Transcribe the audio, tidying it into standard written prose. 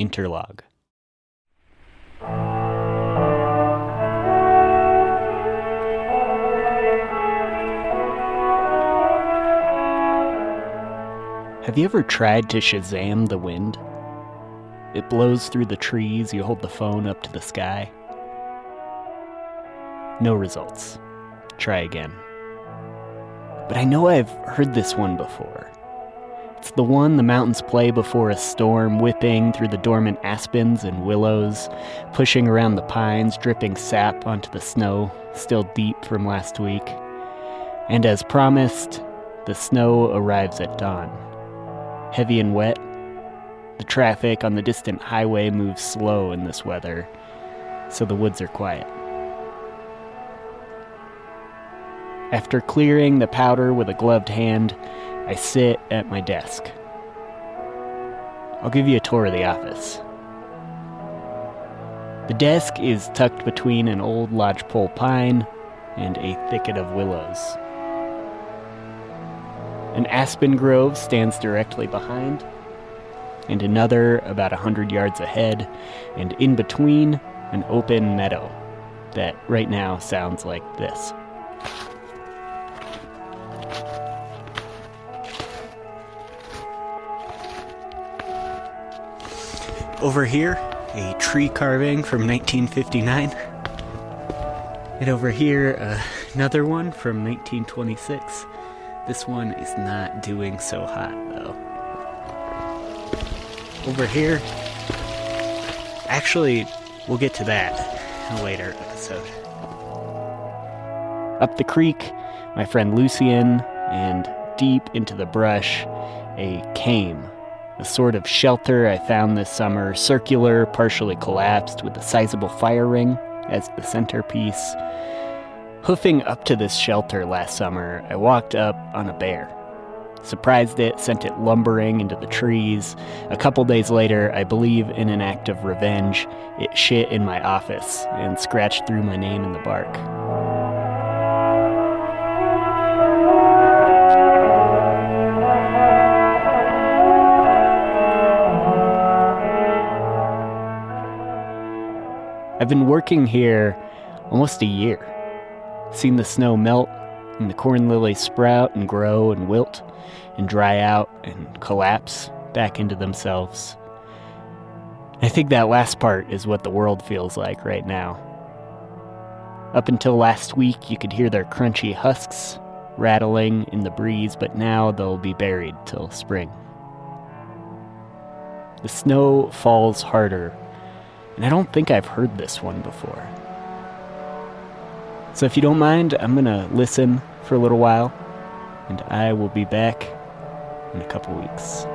Interlogue. Have you ever tried to Shazam the wind? It blows through the trees, you hold the phone up to the sky. No results. Try again. But I know I've heard this one before. It's the one the mountains play before a storm, whipping through the dormant aspens and willows, pushing around the pines, dripping sap onto the snow, still deep from last week. And as promised, the snow arrives at dawn. Heavy and wet, the traffic on the distant highway moves slow in this weather, so the woods are quiet. After clearing the powder with a gloved hand, I sit at my desk. I'll give you a tour of the office. The desk is tucked between an old lodgepole pine and a thicket of willows. An aspen grove stands directly behind, and another about 100 yards ahead, and in between, an open meadow that right now sounds like this. Over here, a tree carving from 1959. And over here, another one from 1926. This one is not doing so hot, though. Over here, actually, we'll get to that in a later episode. Up the creek, my friend Lucien, and deep into the brush, a came. A sort of shelter I found this summer, circular, partially collapsed, with a sizable fire ring as the centerpiece. Hoofing up to this shelter last summer, I walked up on a bear. Surprised it, sent it lumbering into the trees. A couple days later, I believe in an act of revenge, it shit in my office and scratched through my name in the bark. I've been working here almost a year. Seen the snow melt and the corn lilies sprout and grow and wilt and dry out and collapse back into themselves. I think that last part is what the world feels like right now. Up until last week, you could hear their crunchy husks rattling in the breeze, but now they'll be buried till spring. The snow falls harder, and I don't think I've heard this one before. So if you don't mind, I'm gonna listen for a little while, and I will be back in a couple weeks.